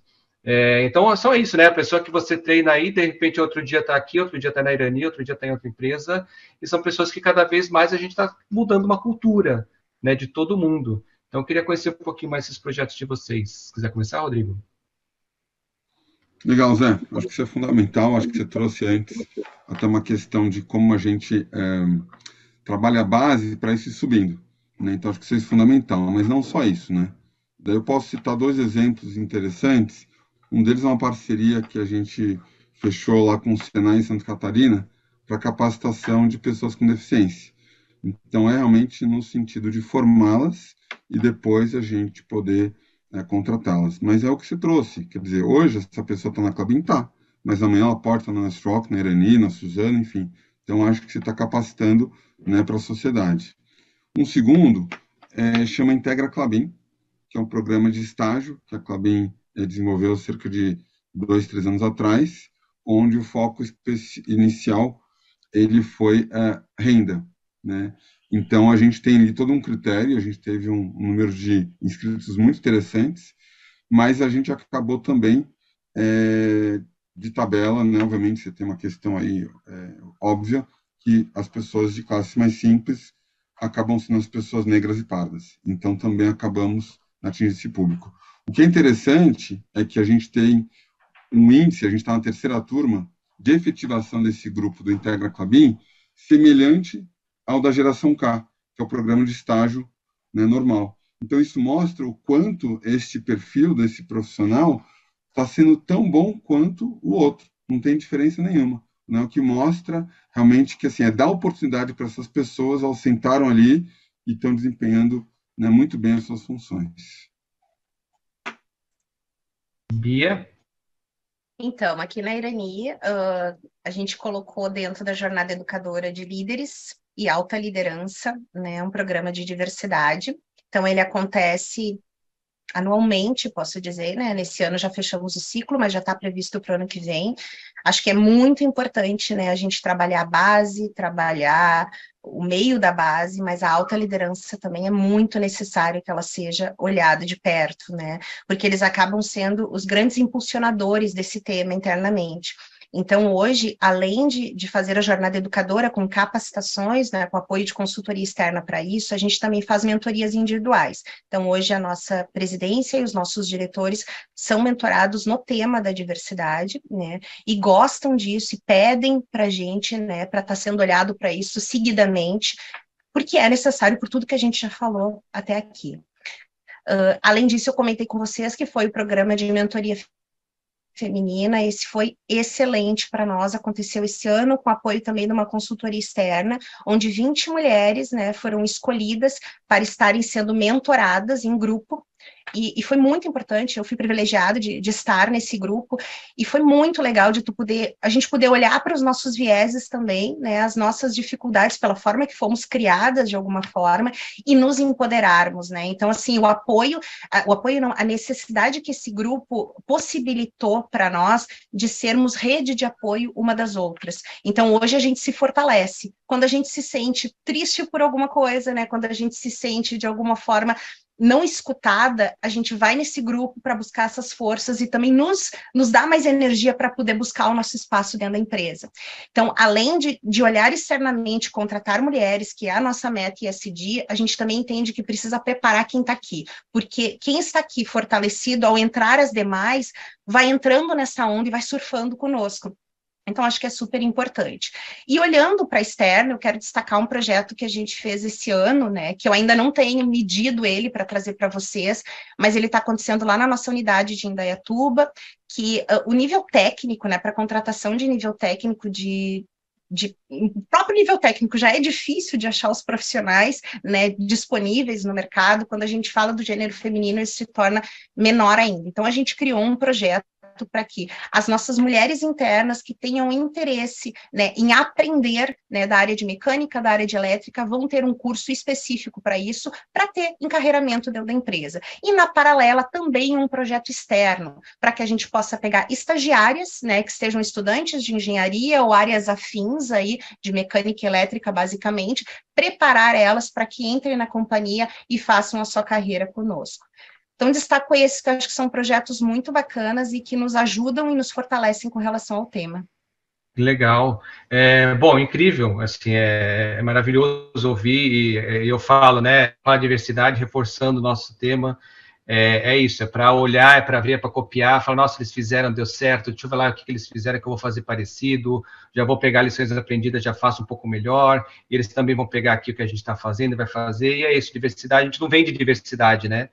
Então, é só isso, né? A pessoa que você treina aí, de repente, outro dia está aqui, outro dia está na Irani, outro dia está em outra empresa, e são pessoas que cada vez mais a gente está mudando uma cultura, né, de todo mundo. Então, eu queria conhecer um pouquinho mais esses projetos de vocês. Se quiser começar, Rodrigo? Legal, Zé. Acho que isso é fundamental. Acho que você trouxe antes até uma questão de como a gente trabalha a base para isso ir subindo, né? Então, acho que isso é fundamental. Mas não só isso, né? Daí eu posso citar 2 exemplos interessantes. Um deles é uma parceria que a gente fechou lá com o Senai em Santa Catarina para capacitação de pessoas com deficiência. Então, é realmente no sentido de formá-las e depois a gente poder contratá-las. Mas é o que você trouxe. Quer dizer, hoje essa pessoa está na Klabin, tá. Mas amanhã ela pode estar na Stroke, na Irani, na Suzano, enfim. Então, acho que você está capacitando, né, para a sociedade. Um segundo chama Integra Klabin, que é um programa de estágio que a Klabin desenvolveu cerca de 2, 3 anos atrás, onde o foco inicial ele foi renda, né? Então, a gente tem ali todo um critério, a gente teve um número de inscritos muito interessantes, mas a gente acabou também de tabela, né? Obviamente, você tem uma questão aí óbvia, que as pessoas de classe mais simples acabam sendo as pessoas negras e pardas. Então, também acabamos atingindo esse público. O que é interessante é que a gente tem um índice, a gente está na 3ª turma, de efetivação desse grupo do Integra Klabin, semelhante ao da Geração K, que é o programa de estágio, né, normal. Então, isso mostra o quanto este perfil desse profissional está sendo tão bom quanto o outro. Não tem diferença nenhuma. Né? O que mostra realmente que assim, dar oportunidade para essas pessoas, elas sentaram ali e estão desempenhando, né, muito bem as suas funções. Bia? Então, aqui na Irani, a gente colocou dentro da jornada educadora de líderes e alta liderança, né, um programa de diversidade. Então, ele acontece anualmente, posso dizer, né? Nesse ano já fechamos o ciclo, mas já está previsto para o ano que vem. Acho que é muito importante, né, a gente trabalhar a base, trabalhar o meio da base, mas a alta liderança também é muito necessário que ela seja olhada de perto, né? Porque eles acabam sendo os grandes impulsionadores desse tema internamente. Então, hoje, além de fazer a jornada educadora com capacitações, né, com apoio de consultoria externa para isso, a gente também faz mentorias individuais. Então, hoje, a nossa presidência e os nossos diretores são mentorados no tema da diversidade, né, e gostam disso e pedem para a gente, né, para estar sendo olhado para isso seguidamente, porque é necessário por tudo que a gente já falou até aqui. Além disso, eu comentei com vocês que foi o programa de mentoria feminina, esse foi excelente para nós, aconteceu esse ano com apoio também de uma consultoria externa, onde 20 mulheres, né, foram escolhidas para estarem sendo mentoradas em grupo, e foi muito importante, eu fui privilegiada de estar nesse grupo, e foi muito legal de a gente poder olhar para os nossos vieses também, né, as nossas dificuldades pela forma que fomos criadas de alguma forma, e nos empoderarmos, né, então assim, o apoio não, a necessidade que esse grupo possibilitou para nós de sermos rede de apoio uma das outras, então hoje a gente se fortalece, quando a gente se sente triste por alguma coisa, né, quando a gente se sente de alguma forma não escutada, a gente vai nesse grupo para buscar essas forças e também nos dá mais energia para poder buscar o nosso espaço dentro da empresa. Então, além de olhar externamente, contratar mulheres, que é a nossa meta ESG, a gente também entende que precisa preparar quem está aqui, porque quem está aqui fortalecido, ao entrar as demais, vai entrando nessa onda e vai surfando conosco. Então, acho que é super importante. E olhando para externo, eu quero destacar um projeto que a gente fez esse ano, né, que eu ainda não tenho medido ele para trazer para vocês, mas ele está acontecendo lá na nossa unidade de Indaiatuba, que o nível técnico, né, para contratação de nível técnico o próprio nível técnico já é difícil de achar os profissionais, né, disponíveis no mercado. Quando a gente fala do gênero feminino, isso se torna menor ainda. Então, a gente criou um projeto para que as nossas mulheres internas que tenham interesse, né, em aprender, né, da área de mecânica, da área de elétrica, vão ter um curso específico para isso, para ter encarreiramento dentro da empresa. E, na paralela, também um projeto externo, para que a gente possa pegar estagiárias, né, que sejam estudantes de engenharia ou áreas afins aí, de mecânica e elétrica, basicamente, preparar elas para que entrem na companhia e façam a sua carreira conosco. Então, destaco esses que eu acho que são projetos muito bacanas e que nos ajudam e nos fortalecem com relação ao tema. Legal. Bom, incrível, assim, é maravilhoso ouvir, e eu falo, né, a diversidade, reforçando o nosso tema, isso, é para olhar, é para ver, é para copiar, falar, nossa, eles fizeram, deu certo, deixa eu ver lá o que eles fizeram que eu vou fazer parecido, já vou pegar lições aprendidas, já faço um pouco melhor, e eles também vão pegar aqui o que a gente está fazendo e vai fazer, e é isso, diversidade, a gente não vende diversidade, né?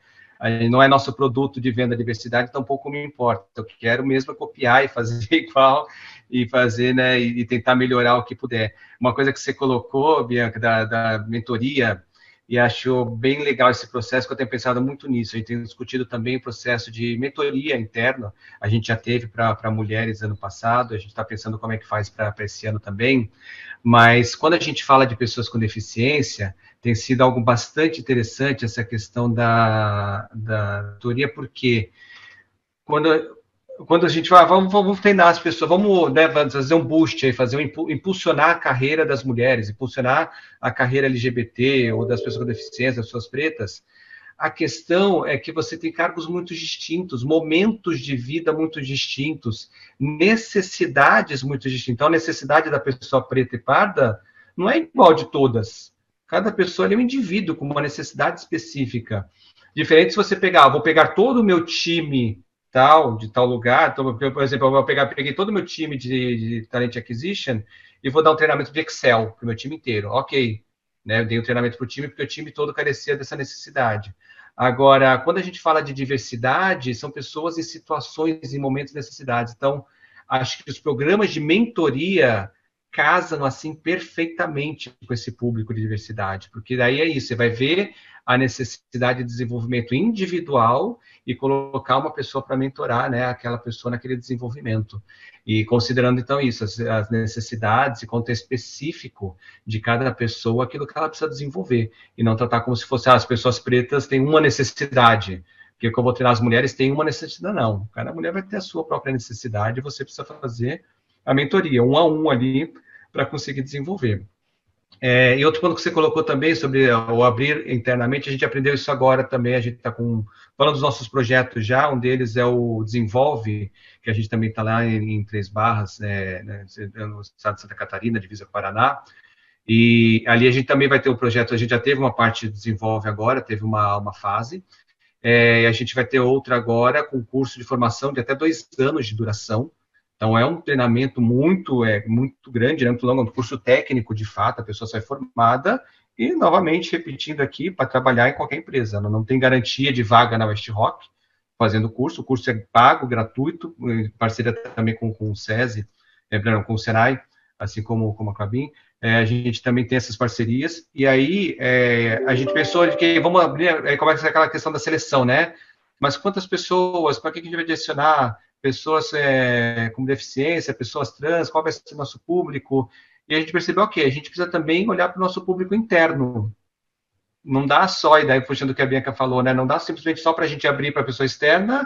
Não é nosso produto de venda diversidade, então pouco me importa. Eu quero mesmo copiar e fazer igual e fazer, né, e tentar melhorar o que puder. Uma coisa que você colocou, Bianca, da mentoria, e achou bem legal esse processo, que eu tenho pensado muito nisso. A gente tem discutido também o processo de mentoria interna. A gente já teve para mulheres ano passado, a gente está pensando como é que faz para esse ano também. Mas quando a gente fala de pessoas com deficiência, tem sido algo bastante interessante essa questão da mentoria, porque quando a gente vai, vamos treinar as pessoas, vamos, né, fazer um boost aí, impulsionar a carreira das mulheres, impulsionar a carreira LGBT ou das pessoas com deficiência, das pessoas pretas. A questão é que você tem cargos muito distintos, momentos de vida muito distintos, necessidades muito distintas. Então, a necessidade da pessoa preta e parda não é igual de todas. Cada pessoa é um indivíduo com uma necessidade específica. Diferente se você pegar, vou pegar todo o meu time de tal lugar, então, por exemplo, peguei todo o meu time de Talent Acquisition e vou dar um treinamento de Excel para o meu time inteiro. Ok, né, eu dei um treinamento para o time porque o time todo carecia dessa necessidade. Agora, quando a gente fala de diversidade, são pessoas em situações, em momentos de necessidade. Então, acho que os programas de mentoria casam assim perfeitamente com esse público de diversidade, porque daí é isso, você vai ver a necessidade de desenvolvimento individual e colocar uma pessoa para mentorar, né, aquela pessoa naquele desenvolvimento. E considerando, então, isso, as necessidades e contexto específico de cada pessoa, aquilo que ela precisa desenvolver, e não tratar como se fosse, as pessoas pretas têm uma necessidade, porque o que eu vou treinar as mulheres tem uma necessidade, não. Cada mulher vai ter a sua própria necessidade, e você precisa fazer a mentoria, um a um ali, para conseguir desenvolver. E outro ponto que você colocou também sobre o abrir internamente, a gente aprendeu isso agora também, a gente está falando dos nossos projetos já, um deles é o Desenvolve, que a gente também está lá em Três Barras, no estado de Santa Catarina, divisa com o Paraná, e ali a gente também vai ter um projeto, a gente já teve uma parte de Desenvolve agora, teve uma fase, a gente vai ter outra agora com curso de formação de até 2 anos de duração. Então, é um treinamento muito grande, né, muito longo, um curso técnico, de fato, a pessoa sai formada e, novamente, repetindo aqui, para trabalhar em qualquer empresa. Ela não tem garantia de vaga na West Rock fazendo o curso é pago, gratuito, em parceria também com o SESI, com o Senai, assim como a Clabin. A gente também tem essas parcerias, e aí a gente pensou de que vamos abrir, começa aquela questão da seleção, né? Mas quantas pessoas, para que a gente vai direcionar? Pessoas com deficiência, pessoas trans, qual vai ser o nosso público? E a gente percebeu, ok, a gente precisa também olhar para o nosso público interno. Não dá só, e daí puxando o que a Bianca falou, né? Não dá simplesmente só para a gente abrir para a pessoa externa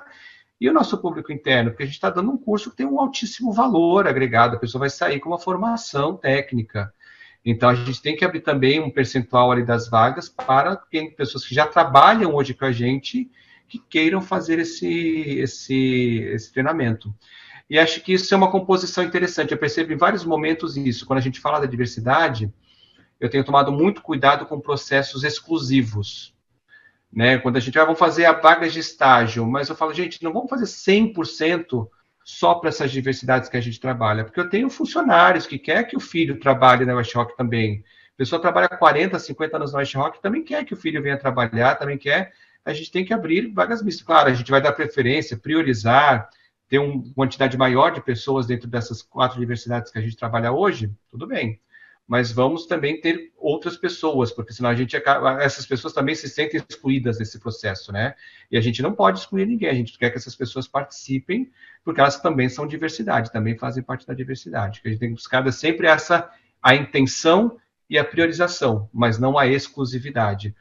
e o nosso público interno, porque a gente está dando um curso que tem um altíssimo valor agregado, a pessoa vai sair com uma formação técnica. Então, a gente tem que abrir também um percentual ali das vagas para pessoas que já trabalham hoje com a gente, que queiram fazer esse treinamento. E acho que isso é uma composição interessante. Eu percebo em vários momentos isso. Quando a gente fala da diversidade, eu tenho tomado muito cuidado com processos exclusivos. Né? Quando a gente vamos fazer a vaga de estágio, mas eu falo, gente, não vamos fazer 100% só para essas diversidades que a gente trabalha, porque eu tenho funcionários que quer que o filho trabalhe na West Rock também. A pessoa trabalha 40, 50 anos na West Rock, também quer que o filho venha trabalhar, também quer. A gente tem que abrir vagas mistas. Claro, a gente vai dar preferência, priorizar, ter uma quantidade maior de pessoas dentro dessas 4 diversidades que a gente trabalha hoje, tudo bem. Mas vamos também ter outras pessoas, porque senão a gente acaba, essas pessoas também se sentem excluídas desse processo, né? E a gente não pode excluir ninguém, a gente quer que essas pessoas participem, porque elas também são diversidade, também fazem parte da diversidade. Que a gente tem que buscar sempre a intenção e a priorização, mas não a exclusividade.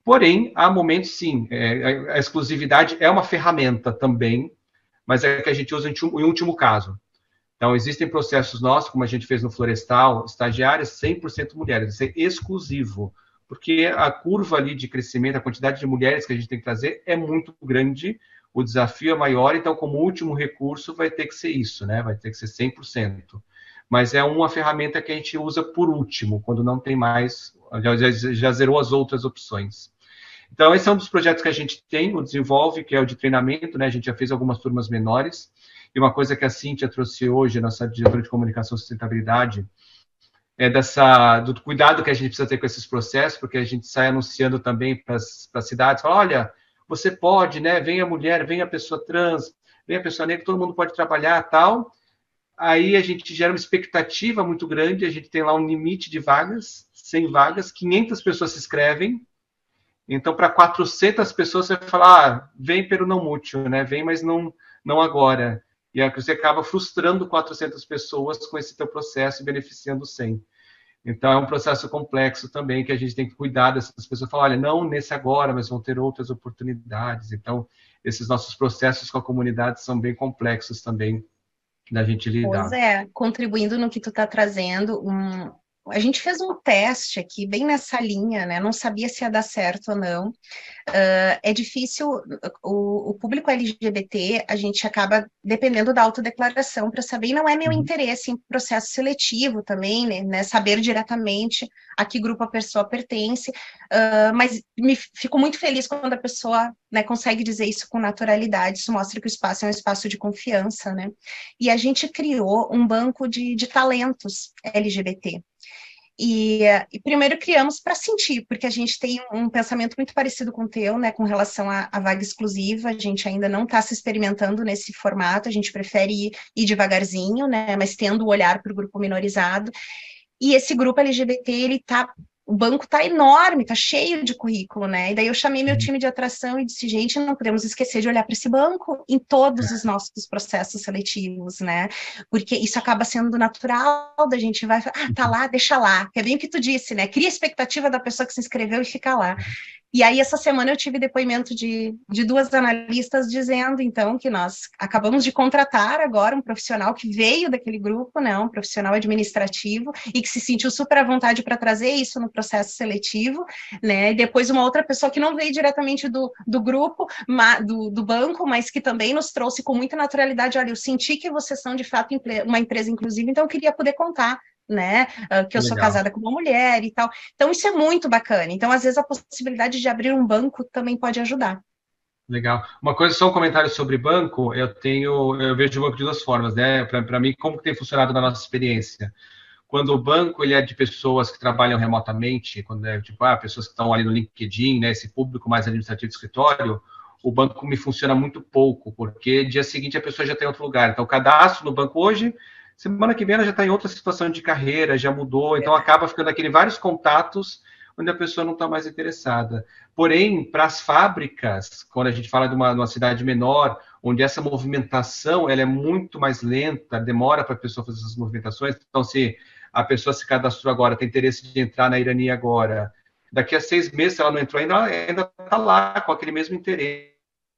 Porém, há momentos, sim, a exclusividade é uma ferramenta também, mas é que a gente usa em último caso. Então, existem processos nossos, como a gente fez no Florestal, estagiárias 100% mulheres, isso é exclusivo, porque a curva ali de crescimento, a quantidade de mulheres que a gente tem que trazer é muito grande, o desafio é maior, então, como último recurso, vai ter que ser isso, né? Vai ter que ser 100%. Mas é uma ferramenta que a gente usa por último, quando não tem mais, já zerou as outras opções. Então, esse é um dos projetos que a gente tem, o Desenvolve, que é o de treinamento, né? A gente já fez algumas turmas menores. E uma coisa que a Cíntia trouxe hoje, nossa diretora de comunicação e sustentabilidade, é do cuidado que a gente precisa ter com esses processos, porque a gente sai anunciando também para as cidades, fala, olha, você pode, né? Vem a mulher, vem a pessoa trans, vem a pessoa negra, todo mundo pode trabalhar, tal. Aí a gente gera uma expectativa muito grande, a gente tem lá um limite de vagas, 100 vagas, 500 pessoas se inscrevem. Então, para 400 pessoas, você vai falar, vem pelo não mútuo, né? Vem, mas não agora. E aí você acaba frustrando 400 pessoas com esse teu processo e beneficiando 100. Então, é um processo complexo também, que a gente tem que cuidar dessas pessoas. Falar, olha, não nesse agora, mas vão ter outras oportunidades. Então, esses nossos processos com a comunidade são bem complexos também da gente lidar. Pois é, contribuindo no que tu está trazendo, a gente fez um teste aqui, bem nessa linha, né? Não sabia se ia dar certo ou não. É difícil, o público LGBT, a gente acaba dependendo da autodeclaração para saber, e não é meu interesse em processo seletivo também, né? Saber diretamente a que grupo a pessoa pertence, mas fico muito feliz quando a pessoa, né, consegue dizer isso com naturalidade, isso mostra que o espaço é um espaço de confiança, né? E a gente criou um banco de talentos LGBT. E primeiro criamos para sentir, porque a gente tem um pensamento muito parecido com o teu, né, com relação à vaga exclusiva, a gente ainda não está se experimentando nesse formato, a gente prefere ir devagarzinho, né, mas tendo o olhar para o grupo minorizado, e esse grupo LGBT, o banco está enorme, está cheio de currículo, né? E daí eu chamei meu time de atração e disse, gente, não podemos esquecer de olhar para esse banco em todos os nossos processos seletivos, né? Porque isso acaba sendo natural, da gente vai, tá lá, deixa lá, que é bem o que tu disse, né? Cria a expectativa da pessoa que se inscreveu e fica lá. E aí, essa semana, eu tive depoimento de 2 analistas dizendo, então, que nós acabamos de contratar agora um profissional que veio daquele grupo, né, um profissional administrativo, e que se sentiu super à vontade para trazer isso no processo seletivo, né, e depois uma outra pessoa que não veio diretamente do grupo, do banco, mas que também nos trouxe com muita naturalidade, olha, eu senti que vocês são, de fato, uma empresa inclusiva, então eu queria poder contar, né, que eu sou casada com uma mulher e tal. Então, isso é muito bacana. Então, às vezes, a possibilidade de abrir um banco também pode ajudar. Legal. Uma coisa, só um comentário sobre banco, eu vejo o banco de 2 formas, né? Para mim, como que tem funcionado na nossa experiência? Quando o banco ele é de pessoas que trabalham remotamente, quando é tipo, pessoas que estão ali no LinkedIn, né, esse público mais administrativo de escritório, o banco me funciona muito pouco, porque dia seguinte a pessoa já está em outro lugar. Então, o cadastro no banco hoje, semana que vem ela já está em outra situação de carreira, já mudou, então acaba ficando aquele vários contatos onde a pessoa não está mais interessada. Porém, para as fábricas, quando a gente fala de uma cidade menor, onde essa movimentação ela é muito mais lenta, demora para a pessoa fazer essas movimentações, então se a pessoa se cadastrou agora, tem interesse de entrar na Irani agora, daqui a 6 meses, se ela não entrou ainda, ela ainda está lá com aquele mesmo interesse.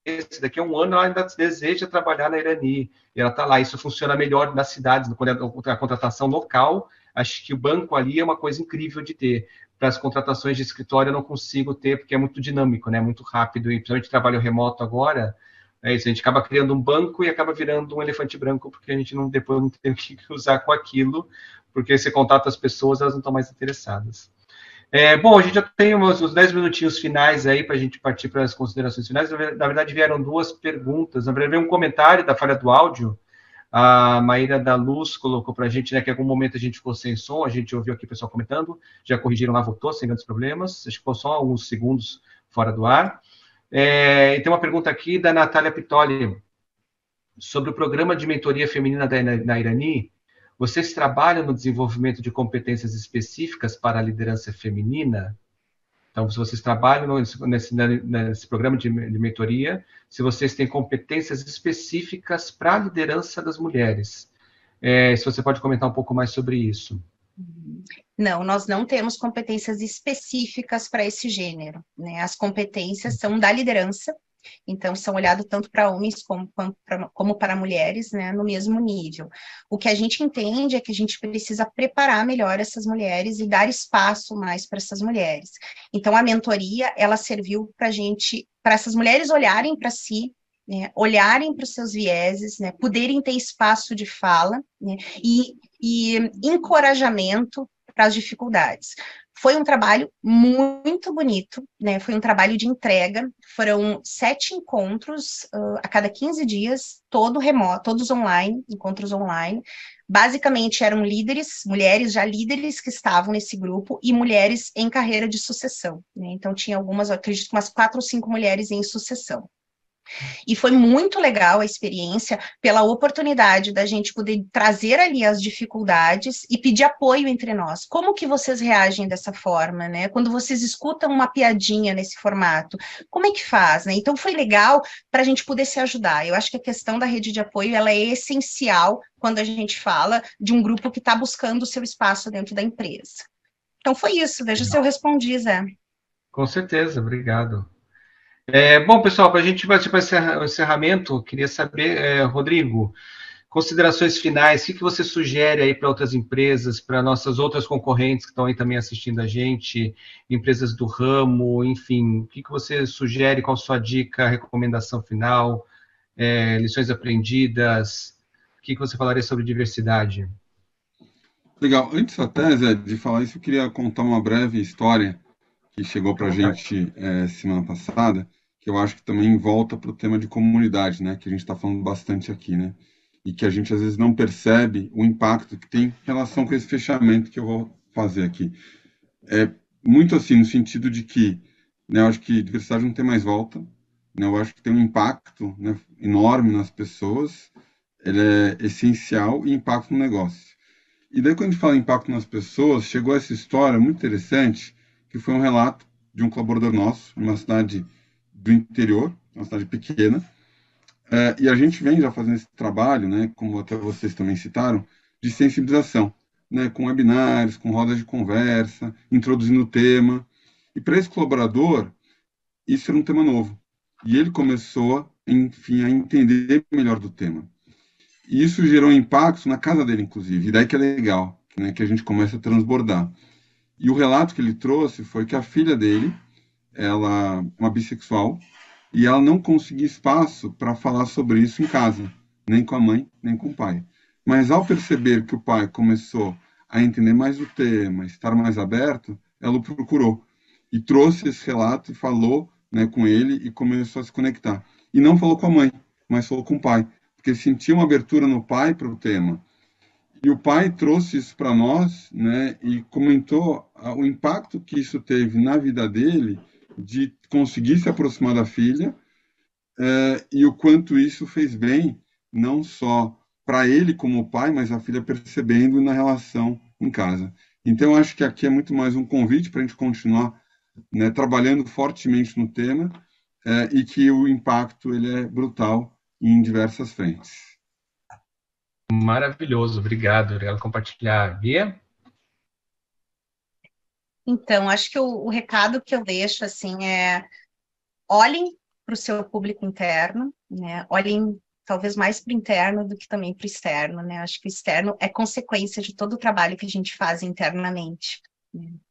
esse, daqui a um ano ela ainda deseja trabalhar na Irani, e ela está lá. Isso funciona melhor nas cidades, quando é a contratação local. Acho que o banco ali é uma coisa incrível de ter. Para as contratações de escritório eu não consigo ter, porque é muito dinâmico, né? Muito rápido, e principalmente trabalho remoto agora, é isso, a gente acaba criando um banco e acaba virando um elefante branco, porque a gente não, depois não tem o que usar com aquilo, porque você contata as pessoas, elas não estão mais interessadas. Bom, a gente já tem uns 10 minutinhos finais aí para a gente partir para as considerações finais. Na verdade, vieram duas perguntas. Na verdade, veio um comentário da falha do áudio. A Maíra da Luz colocou para a gente, né, que em algum momento a gente ficou sem som, a gente ouviu aqui o pessoal comentando, já corrigiram lá, voltou, sem grandes problemas. Acho que ficou só alguns segundos fora do ar. E tem uma pergunta aqui da Natália Pitoli sobre o programa de mentoria feminina na Irani. Vocês trabalham no desenvolvimento de competências específicas para a liderança feminina? Então, se vocês trabalham nesse programa de mentoria, se vocês têm competências específicas para a liderança das mulheres. Se você pode comentar um pouco mais sobre isso. Não, nós não temos competências específicas para esse gênero, né? As competências são da liderança, então são olhadas tanto para homens como para mulheres, né, no mesmo nível. O que a gente entende é que a gente precisa preparar melhor essas mulheres e dar espaço mais para essas mulheres. Então a mentoria, ela serviu para essas mulheres olharem para si, né, olharem para os seus vieses, né, poderem ter espaço de fala, né, e encorajamento para as dificuldades. Foi um trabalho muito bonito, né? Foi um trabalho de entrega. Foram 7 encontros a cada 15 dias, todos online, encontros online. Basicamente eram líderes, mulheres já líderes que estavam nesse grupo e mulheres em carreira de sucessão, né? Então tinha algumas, eu acredito que umas 4 ou 5 mulheres em sucessão. E foi muito legal a experiência pela oportunidade da gente poder trazer ali as dificuldades e pedir apoio entre nós. Como que vocês reagem dessa forma, né? Quando vocês escutam uma piadinha nesse formato, como é que faz, né? Então foi legal para a gente poder se ajudar. Eu acho que a questão da rede de apoio, ela é essencial quando a gente fala de um grupo que está buscando o seu espaço dentro da empresa. Então foi isso, veja se eu respondi, Zé. Com certeza, obrigado. Bom, pessoal, para a gente partir para o encerramento, queria saber, Rodrigo, considerações finais, o que você sugere aí para outras empresas, para nossas outras concorrentes que estão aí também assistindo a gente, empresas do ramo, enfim, o que você sugere, qual a sua dica, recomendação final, lições aprendidas, o que você falaria sobre diversidade? Legal. Antes até, Zé, de falar isso, eu queria contar uma breve história que chegou para a gente semana passada, que eu acho que também volta para o tema de comunidade, né, que a gente está falando bastante aqui, né, e que a gente às vezes não percebe o impacto que tem em relação com esse fechamento que eu vou fazer aqui. Muito assim, no sentido de que, né, eu acho que diversidade não tem mais volta, né, eu acho que tem um impacto, né, enorme nas pessoas, ele é essencial e impacto no negócio. E daí, quando a gente fala impacto nas pessoas, chegou essa história muito interessante, que foi um relato de um colaborador nosso, numa cidade do interior, uma cidade pequena, e a gente vem já fazendo esse trabalho, né, como até vocês também citaram, de sensibilização, né, com webinários, com rodas de conversa, introduzindo o tema. E para esse colaborador, isso era um tema novo. E ele começou, enfim, a entender melhor do tema. E isso gerou impacto na casa dele, inclusive. E daí que é legal, né, que a gente começa a transbordar. E o relato que ele trouxe foi que a filha dele, ela é uma bissexual, e ela não conseguia espaço para falar sobre isso em casa, nem com a mãe, nem com o pai. Mas ao perceber que o pai começou a entender mais o tema, estar mais aberto, ela o procurou e trouxe esse relato e falou, né, com ele e começou a se conectar. E não falou com a mãe, mas falou com o pai, porque sentiu uma abertura no pai para o tema. E o pai trouxe isso para nós, né, e comentou o impacto que isso teve na vida dele, de conseguir se aproximar da filha, e o quanto isso fez bem, não só para ele como pai, mas a filha percebendo na relação em casa. Então, acho que aqui é muito mais um convite para a gente continuar, né, trabalhando fortemente no tema, e que o impacto ele é brutal em diversas frentes. Maravilhoso, obrigado por compartilhar. Bia? Então, acho que o recado que eu deixo, assim, olhem para o seu público interno, né? Olhem talvez mais para o interno do que também para o externo, né? Acho que o externo é consequência de todo o trabalho que a gente faz internamente.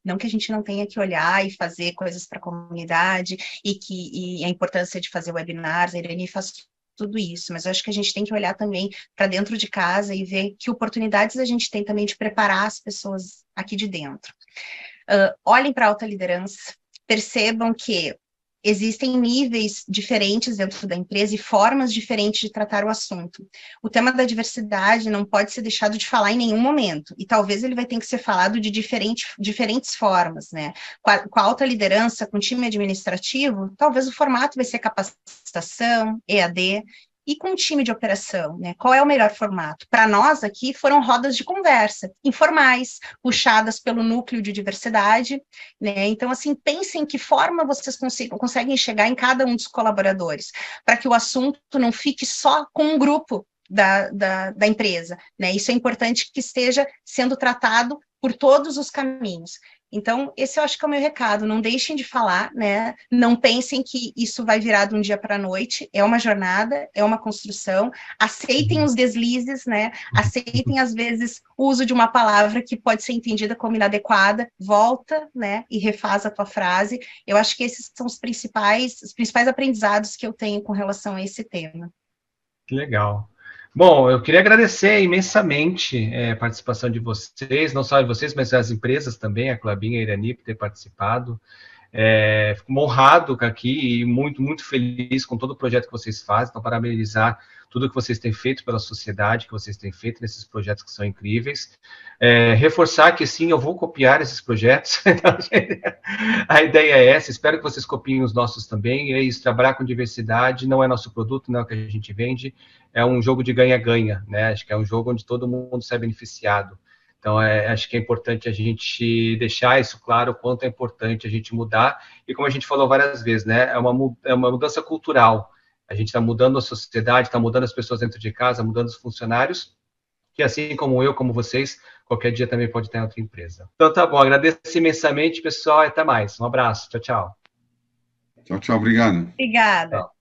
Não que a gente não tenha que olhar e fazer coisas para a comunidade e a importância de fazer webinars, a Irani faz tudo isso, mas eu acho que a gente tem que olhar também para dentro de casa e ver que oportunidades a gente tem também de preparar as pessoas aqui de dentro. Olhem para a alta liderança, percebam que existem níveis diferentes dentro da empresa e formas diferentes de tratar o assunto. O tema da diversidade não pode ser deixado de falar em nenhum momento, e talvez ele vai ter que ser falado de diferentes formas, né? Com a alta liderança, com o time administrativo, talvez o formato vai ser capacitação, EAD, e com o time de operação, né? Qual é o melhor formato? Para nós aqui foram rodas de conversa, informais, puxadas pelo núcleo de diversidade, né? Então, assim, pensem que forma vocês conseguem chegar em cada um dos colaboradores, para que o assunto não fique só com um grupo da empresa, né? Isso é importante que esteja sendo tratado por todos os caminhos. Então, esse eu acho que é o meu recado, não deixem de falar, né? Não pensem que isso vai virar de um dia para a noite, é uma jornada, é uma construção, aceitem os deslizes, né? Aceitem, às vezes, o uso de uma palavra que pode ser entendida como inadequada, volta, né? E refaz a tua frase. Eu acho que esses são os principais aprendizados que eu tenho com relação a esse tema. Que legal. Bom, eu queria agradecer imensamente a participação de vocês, não só de vocês, mas das empresas também, a Klabin e a Irani, por ter participado. Fico honrado aqui e muito, muito feliz com todo o projeto que vocês fazem. Então, parabenizar tudo que vocês têm feito pela sociedade, que vocês têm feito nesses projetos que são incríveis. Reforçar que, sim, eu vou copiar esses projetos. Então, a ideia é essa. Espero que vocês copiem os nossos também. É isso, trabalhar com diversidade não é nosso produto, não é o que a gente vende. É um jogo de ganha-ganha, né? Acho que é um jogo onde todo mundo sai beneficiado. Então, acho que é importante a gente deixar isso claro, o quanto é importante a gente mudar. E como a gente falou várias vezes, né? É uma mudança cultural. A gente está mudando a sociedade, está mudando as pessoas dentro de casa, mudando os funcionários, que assim como eu, como vocês, qualquer dia também pode estar em outra empresa. Então, tá bom. Agradeço imensamente, pessoal, e até mais. Um abraço. Tchau, tchau. Tchau, tchau. Obrigado. Obrigada. Tchau.